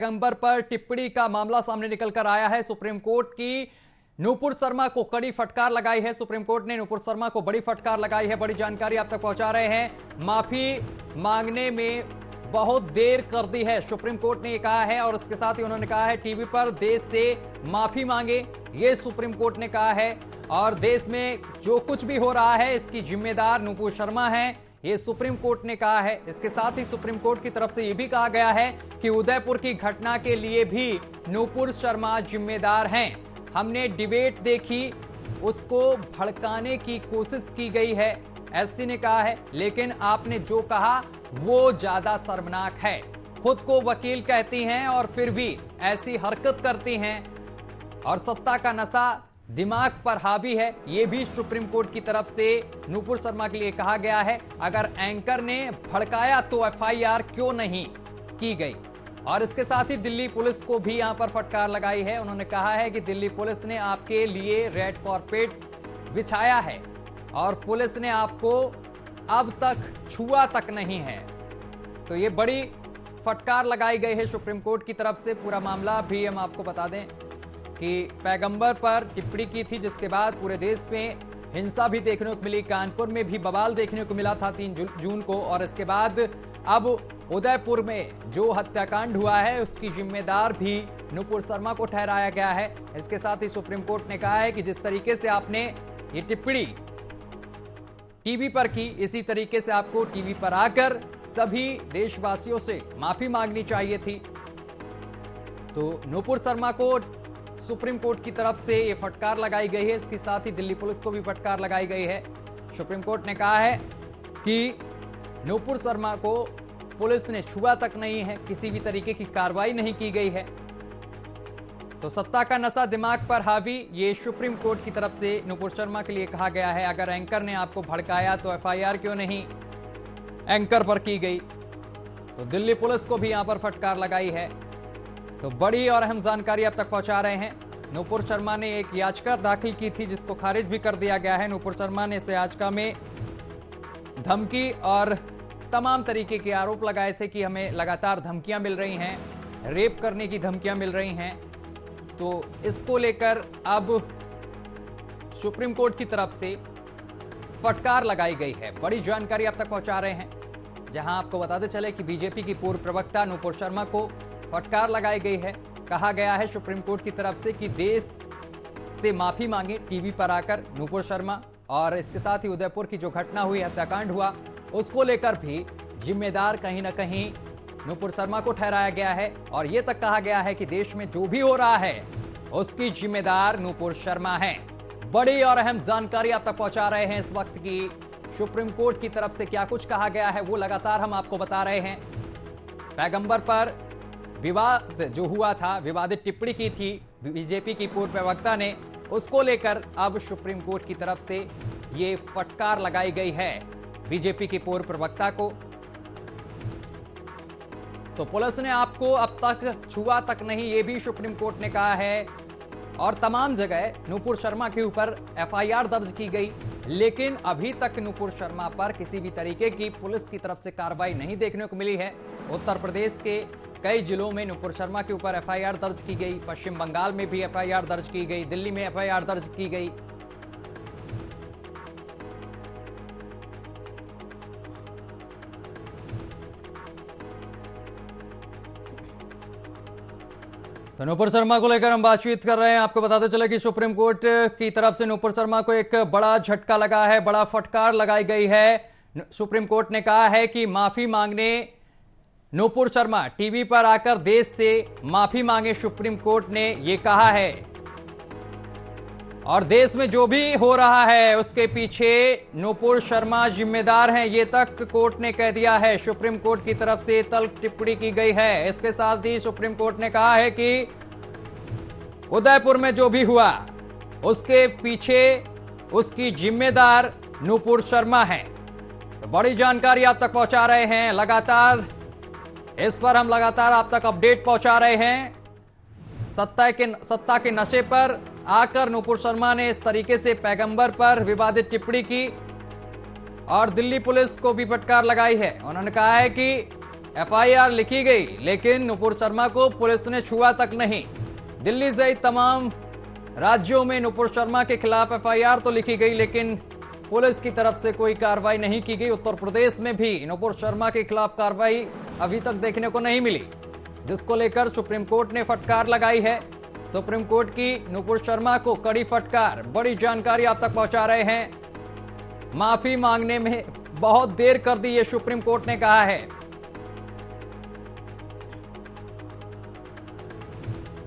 पैगंबर पर टिप्पणी का मामला सामने निकल कर आया है। सुप्रीम कोर्ट की नूपुर शर्मा को कड़ी फटकार लगाई है। सुप्रीम कोर्ट ने नूपुर शर्मा को बड़ी फटकार लगाई है। बड़ी जानकारी आप तक पहुंचा रहे हैं। माफी मांगने में बहुत देर कर दी है, सुप्रीम कोर्ट ने ये कहा है। और इसके साथ ही उन्होंने कहा है टीवी पर देश से माफी मांगे, ये सुप्रीम कोर्ट ने कहा है। और देश में जो कुछ भी हो रहा है इसकी जिम्मेदार नूपुर शर्मा है, ये सुप्रीम कोर्ट ने कहा है। इसके साथ ही सुप्रीम कोर्ट की तरफ से यह भी कहा गया है कि उदयपुर की घटना के लिए भी नूपुर शर्मा जिम्मेदार हैं। हमने डिबेट देखी, उसको भड़काने की कोशिश की गई है, एससी ने कहा है। लेकिन आपने जो कहा वो ज्यादा शर्मनाक है। खुद को वकील कहती हैं और फिर भी ऐसी हरकत करती हैं। और सत्ता का नशा दिमाग पर हावी है, यह भी सुप्रीम कोर्ट की तरफ से नूपुर शर्मा के लिए कहा गया है। अगर एंकर ने भड़काया तो एफआईआर क्यों नहीं की गई। और इसके साथ ही दिल्ली पुलिस को भी यहां पर फटकार लगाई है। उन्होंने कहा है कि दिल्ली पुलिस ने आपके लिए रेड कार्पेट बिछाया है और पुलिस ने आपको अब तक छुआ तक नहीं है। तो ये बड़ी फटकार लगाई गई है सुप्रीम कोर्ट की तरफ से। पूरा मामला भी हम आपको बता दें कि पैगंबर पर टिप्पणी की थी, जिसके बाद पूरे देश में हिंसा भी देखने को मिली। कानपुर में भी बवाल देखने को मिला था 3 जून को। और इसके बाद अब उदयपुर में जो हत्याकांड हुआ है उसकी जिम्मेदार भी नूपुर शर्मा को ठहराया गया है। इसके साथ ही सुप्रीम कोर्ट ने कहा है कि जिस तरीके से आपने ये टिप्पणी टीवी पर की, इसी तरीके से आपको टीवी पर आकर सभी देशवासियों से माफी मांगनी चाहिए थी। तो नूपुर शर्मा को सुप्रीम कोर्ट की तरफ से ये फटकार लगाई गई है। इसके साथ ही दिल्ली पुलिस को भी फटकार लगाई गई है। सुप्रीम कोर्ट ने कहा है कि नूपुर शर्मा को पुलिस ने छुआ तक नहीं है, किसी भी तरीके की कार्रवाई नहीं की गई है। तो सत्ता का नशा दिमाग पर हावी, ये सुप्रीम कोर्ट की तरफ से नूपुर शर्मा के लिए कहा गया है। अगर एंकर ने आपको भड़काया तो एफआईआर क्यों नहीं एंकर पर की गई। तो दिल्ली पुलिस को भी यहां पर फटकार लगाई है। तो बड़ी और अहम जानकारी अब तक पहुंचा रहे हैं। नूपुर शर्मा ने एक याचिका दाखिल की थी जिसको खारिज भी कर दिया गया है। नूपुर शर्मा ने इस याचिका में धमकी और तमाम तरीके के आरोप लगाए थे कि हमें लगातार धमकियां मिल रही हैं, रेप करने की धमकियां मिल रही हैं। तो इसको लेकर अब सुप्रीम कोर्ट की तरफ से फटकार लगाई गई है। बड़ी जानकारी अब तक पहुंचा रहे हैं, जहां आपको बताते चले कि बीजेपी की पूर्व प्रवक्ता नूपुर शर्मा को फटकार लगाई गई है। कहा गया है सुप्रीम कोर्ट की तरफ से कि देश से माफी मांगे टीवी पर आकर नूपुर शर्मा। और इसके साथ ही उदयपुर की जो घटना हुई, हत्याकांड हुआ, उसको लेकर भी जिम्मेदार कहीं ना कहीं नूपुर शर्मा को ठहराया गया है। और यह तक कहा गया है कि देश में जो भी हो रहा है उसकी जिम्मेदार नूपुर शर्मा है। बड़ी और अहम जानकारी आप तक पहुंचा रहे हैं इस वक्त की। सुप्रीम कोर्ट की तरफ से क्या कुछ कहा गया है वो लगातार हम आपको बता रहे हैं। पैगंबर पर विवाद जो हुआ था, विवादित टिप्पणी की थी बीजेपी की पूर्व प्रवक्ता ने, उसको लेकर अब सुप्रीम कोर्ट की तरफ से ये फटकार लगाई गई है बीजेपी की पूर्व प्रवक्ता को। तो पुलिस ने आपको अब तक छुआ तक नहीं, ये भी सुप्रीम कोर्ट ने कहा है। और तमाम जगह नूपुर शर्मा के ऊपर एफआईआर दर्ज की गई, लेकिन अभी तक नूपुर शर्मा पर किसी भी तरीके की पुलिस की तरफ से कार्रवाई नहीं देखने को मिली है। उत्तर प्रदेश के कई जिलों में नूपुर शर्मा के ऊपर एफआईआर दर्ज की गई, पश्चिम बंगाल में भी एफआईआर दर्ज की गई, दिल्ली में एफआईआर दर्ज की गई। तो नूपुर शर्मा को लेकर हम बातचीत कर रहे हैं। आपको बताते चले कि सुप्रीम कोर्ट की तरफ से नूपुर शर्मा को एक बड़ा झटका लगा है, बड़ा फटकार लगाई गई है। सुप्रीम कोर्ट ने कहा है कि माफी मांगने नूपुर शर्मा टीवी पर आकर देश से माफी मांगे, सुप्रीम कोर्ट ने यह कहा है। और देश में जो भी हो रहा है उसके पीछे नूपुर शर्मा जिम्मेदार हैं, ये तक कोर्ट ने कह दिया है। सुप्रीम कोर्ट की तरफ से तल्ख टिप्पणी की गई है। इसके साथ ही सुप्रीम कोर्ट ने कहा है कि उदयपुर में जो भी हुआ उसके पीछे उसकी जिम्मेदार नूपुर शर्मा है। तो बड़ी जानकारी आप तक पहुंचा रहे हैं, लगातार इस पर हम लगातार आप तक अपडेट पहुंचा रहे हैं। सत्ता के नशे पर आकर नूपुर शर्मा ने इस तरीके से पैगंबर पर विवादित टिप्पणी की और दिल्ली पुलिस को भी फटकार लगाई है। उन्होंने कहा है कि एफआईआर लिखी गई, लेकिन नुपुर शर्मा को पुलिस ने छुआ तक नहीं। दिल्ली सहित तमाम राज्यों में नुपुर शर्मा के खिलाफ एफआईआर तो लिखी गई, लेकिन पुलिस की तरफ से कोई कार्रवाई नहीं की गई। उत्तर प्रदेश में भी नुपुर शर्मा के खिलाफ कार्रवाई अभी तक देखने को नहीं मिली, जिसको लेकर सुप्रीम कोर्ट ने फटकार लगाई है। सुप्रीम कोर्ट की नुपुर शर्मा को कड़ी फटकार। बड़ी जानकारी आप तक पहुंचा रहे हैं। माफी मांगने में बहुत देर कर दी, ये सुप्रीम कोर्ट ने कहा है।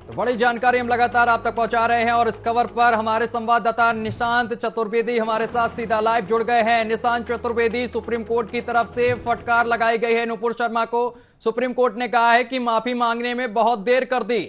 तो बड़ी जानकारी हम लगातार आप तक पहुंचा रहे हैं और इस खबर पर हमारे संवाददाता निशांत चतुर्वेदी हमारे साथ सीधा लाइव जुड़ गए हैं। निशांत चतुर्वेदी, सुप्रीम कोर्ट की तरफ से फटकार लगाई गई है नुपुर शर्मा को। सुप्रीम कोर्ट ने कहा है कि माफी मांगने में बहुत देर कर दी।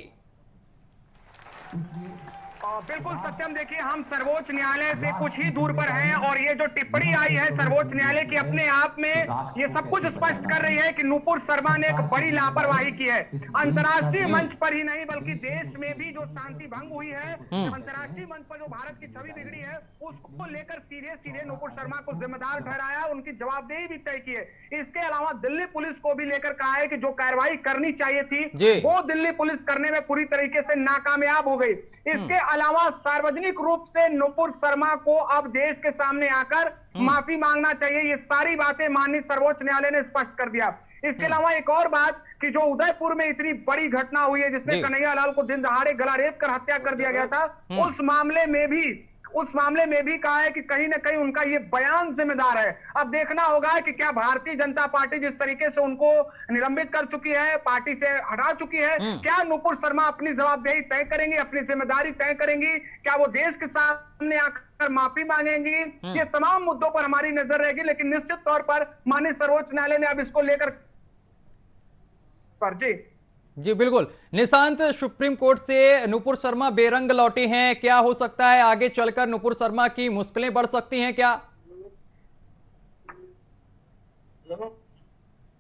बिल्कुल सत्यम, देखिए हम सर्वोच्च न्यायालय से कुछ ही दूर पर हैं और ये जो टिप्पणी आई है सर्वोच्च न्यायालय की अपने आप में ये सब कुछ स्पष्ट कर रही है कि नुपुर शर्मा ने एक बड़ी लापरवाही की है। अंतर्राष्ट्रीय मंच पर ही नहीं बल्कि देश में भी जो शांति भंग हुई है, अंतर्राष्ट्रीय मंच पर जो भारत की छवि बिगड़ी है, उसको लेकर सीधे सीधे नुपुर शर्मा को जिम्मेदार ठहराया, उनकी जवाबदेही भी तय की है। इसके अलावा दिल्ली पुलिस को भी लेकर कहा है कि जो कार्रवाई करनी चाहिए थी वो दिल्ली पुलिस करने में पूरी तरीके से नाकामयाब हो गई। इसके अलावा सार्वजनिक रूप से नुपुर शर्मा को अब देश के सामने आकर माफी मांगना चाहिए। ये सारी बातें माननीय सर्वोच्च न्यायालय ने स्पष्ट कर दिया। इसके अलावा एक और बात कि जो उदयपुर में इतनी बड़ी घटना हुई है जिसमें कन्हैयालाल को दिन दहाड़े गला रेत कर हत्या कर दिया गया था, उस मामले में भी कहा है कि कहीं ना कहीं उनका ये बयान जिम्मेदार है। अब देखना होगा कि क्या भारतीय जनता पार्टी जिस तरीके से उनको निलंबित कर चुकी है, पार्टी से हटा चुकी है, क्या नुपुर शर्मा अपनी जवाबदेही तय करेंगी, अपनी जिम्मेदारी तय करेंगी, क्या वो देश के सामने आकर माफी मांगेंगी? ये तमाम मुद्दों पर हमारी नजर रहेगी, लेकिन निश्चित तौर पर माननीय सर्वोच्च न्यायालय ने अब इसको लेकर जी बिल्कुल। निशांत, सुप्रीम कोर्ट से नुपुर शर्मा बेरंग लौटी हैं, क्या हो सकता है आगे चलकर नुपुर शर्मा की मुश्किलें बढ़ सकती हैं क्या?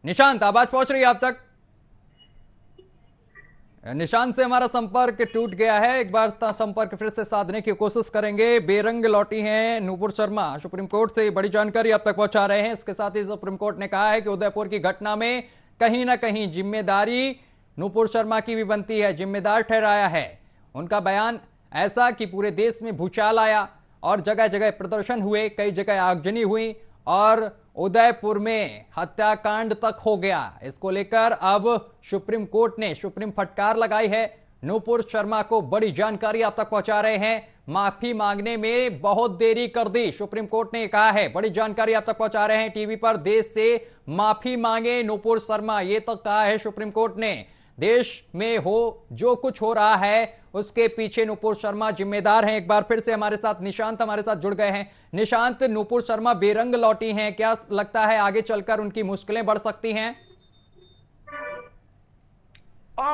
निशांत, आवाज पहुंच रही है आप तक? निशांत से हमारा संपर्क टूट गया है, एक बार संपर्क फिर से साधने की कोशिश करेंगे। बेरंग लौटी हैं नुपुर शर्मा, सुप्रीम कोर्ट से बड़ी जानकारी आप तक पहुंचा रहे हैं। इसके साथ ही सुप्रीम कोर्ट ने कहा है कि उदयपुर की घटना में कहीं ना कहीं जिम्मेदारी नुपुर शर्मा की भी बनती है, जिम्मेदार ठहराया है। उनका बयान ऐसा कि पूरे देश में भूचाल आया और जगह जगह प्रदर्शन हुए, कई जगह आगजनी हुई और उदयपुर में हत्याकांड तक हो गया। इसको लेकर अब सुप्रीम कोर्ट ने सुप्रीम फटकार लगाई है। नुपुर शर्मा को बड़ी जानकारी आप तक पहुंचा रहे हैं। माफी मांगने में बहुत देरी कर दी, सुप्रीम कोर्ट ने कहा है। बड़ी जानकारी आप तक पहुंचा रहे हैं टीवी पर। देश से माफी मांगे नुपुर शर्मा, ये तक कहा है सुप्रीम कोर्ट ने। देश में हो जो कुछ हो रहा है उसके पीछे नुपुर शर्मा जिम्मेदार हैं। एक बार फिर से हमारे साथ निशांत हमारे साथ जुड़ गए हैं। निशांत, नुपुर शर्मा बेरंग लौटी हैं, क्या लगता है आगे चलकर उनकी मुश्किलें बढ़ सकती हैं?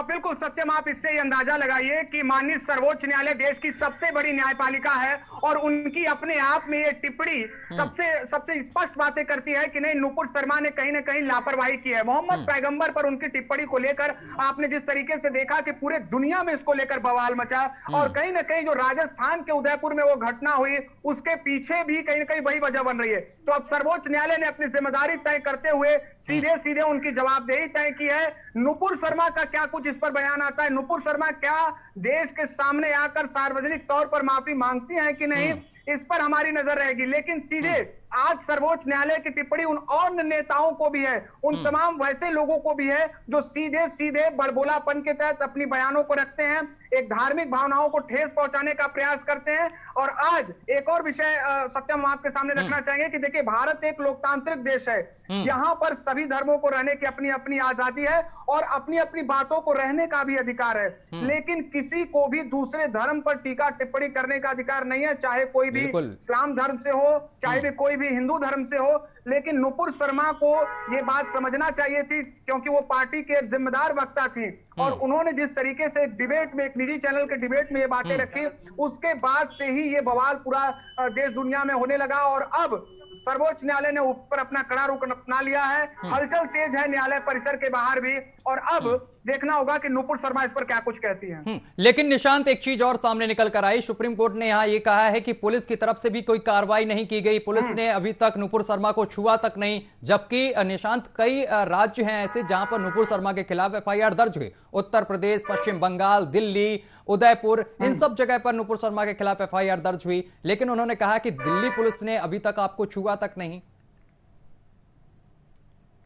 बिल्कुल सत्यम, आप इससे अंदाजा लगाइए कि माननीय सर्वोच्च न्यायालय देश की सबसे बड़ी न्यायपालिका है और उनकी अपने आप में ये टिप्पणी सबसे स्पष्ट बातें करती है कि नहीं, नुपुर शर्मा ने कहीं ना कहीं लापरवाही की है। मोहम्मद पैगंबर पर उनकी टिप्पणी को लेकर आपने जिस तरीके से देखा कि पूरे दुनिया में इसको लेकर बवाल मचा और कहीं ना कहीं जो राजस्थान के उदयपुर में वो घटना हुई उसके पीछे भी कहीं ना कहीं वही वजह बन रही है। तो अब सर्वोच्च न्यायालय ने अपनी जिम्मेदारी तय करते हुए सीधे सीधे उनकी जवाबदेही तय की है। नुपुर शर्मा का क्या कुछ इस पर बयान आता है, नुपुर शर्मा क्या देश के सामने आकर सार्वजनिक तौर पर माफी मांगती हैं कि नहीं, इस पर हमारी नजर रहेगी। लेकिन सीधे आज सर्वोच्च न्यायालय की टिप्पणी उन और नेताओं को भी है, उन तमाम वैसे लोगों को भी है जो सीधे सीधे बड़बोलापन के तहत अपनी बयानों को रखते हैं, एक धार्मिक भावनाओं को ठेस पहुंचाने का प्रयास करते हैं। और आज एक और विषय सत्यम आपके सामने रखना चाहेंगे कि देखिए, भारत एक लोकतांत्रिक देश है, यहाँ पर सभी धर्मों को रहने की अपनी अपनी आजादी है और अपनी अपनी बातों को रहने का भी अधिकार है, लेकिन किसी को भी दूसरे धर्म पर टीका टिप्पणी करने का अधिकार नहीं है, चाहे कोई भी इस्लाम धर्म से हो, चाहे भी कोई भी हिंदू धर्म से हो। लेकिन नुपुर शर्मा को ये बात समझना चाहिए थी, क्योंकि वो पार्टी के जिम्मेदार वक्ता थी और उन्होंने जिस तरीके से डिबेट में, एक निजी चैनल के डिबेट में ये बातें रखी, उसके बाद से ही ये बवाल पूरा देश दुनिया में होने लगा। और अब सर्वोच्च न्यायालय ने ऊपर अपना कड़ा रुख अपना लिया है। हलचल तेज है न्यायालय परिसर के बाहर भी, और अब देखना होगा कि नुपुर शर्मा इस पर क्या कुछ कहती हैं। लेकिन निशांत, एक चीज और सामने निकल कर आई। सुप्रीम कोर्ट ने यहां यह कहा है कि पुलिस की तरफ से भी कोई कार्रवाई नहीं की गई, पुलिस ने अभी तक नुपुर शर्मा को छुआ तक नहीं। जबकि निशांत, कई राज्य हैं ऐसे जहां पर नुपुर शर्मा के खिलाफ एफआईआर दर्ज हुई। उत्तर प्रदेश, पश्चिम बंगाल, दिल्ली, उदयपुर, इन सब जगह पर नुपुर शर्मा के खिलाफ एफआईआर दर्ज हुई। लेकिन उन्होंने कहा कि दिल्ली पुलिस ने अभी तक आपको छुआ तक नहीं।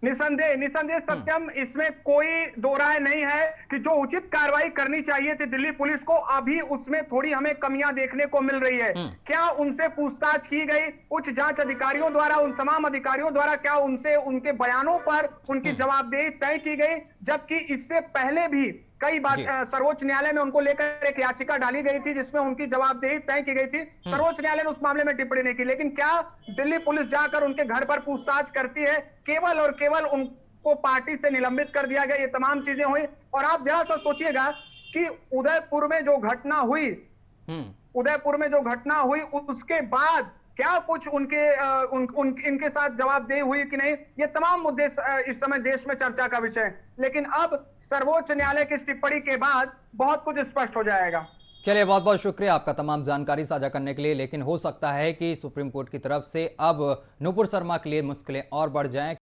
निसंदेह सत्यम, इसमें कोई दो राय नहीं है कि जो उचित कार्रवाई करनी चाहिए थी दिल्ली पुलिस को, अभी उसमें थोड़ी हमें कमियां देखने को मिल रही है। क्या उनसे पूछताछ की गई उच्च जांच अधिकारियों द्वारा, उन तमाम अधिकारियों द्वारा? क्या उनसे उनके बयानों पर उनकी जवाबदेही तय की गई? जबकि इससे पहले भी कई बार सर्वोच्च न्यायालय में उनको लेकर एक याचिका डाली गई थी जिसमें उनकी जवाबदेही तय की गई थी। सर्वोच्च न्यायालय ने उस मामले में टिप्पणी नहीं की। लेकिन क्या दिल्ली पुलिस जाकर उनके घर पर पूछताछ करती है? केवल और केवल उनको पार्टी से निलंबित कर दिया गया। ये तमाम चीजें हुई। और आप जरा सा सोचिएगा कि उदयपुर में जो घटना हुई, उसके बाद क्या कुछ इनके साथ जवाबदेही हुई कि नहीं, ये तमाम मुद्दे इस समय देश में चर्चा का विषय है। लेकिन अब सर्वोच्च न्यायालय की टिप्पणी के बाद बहुत कुछ स्पष्ट हो जाएगा। चलिए, बहुत बहुत शुक्रिया आपका तमाम जानकारी साझा करने के लिए। लेकिन हो सकता है कि सुप्रीम कोर्ट की तरफ से अब नुपुर शर्मा के लिए मुश्किलें और बढ़ जाएं।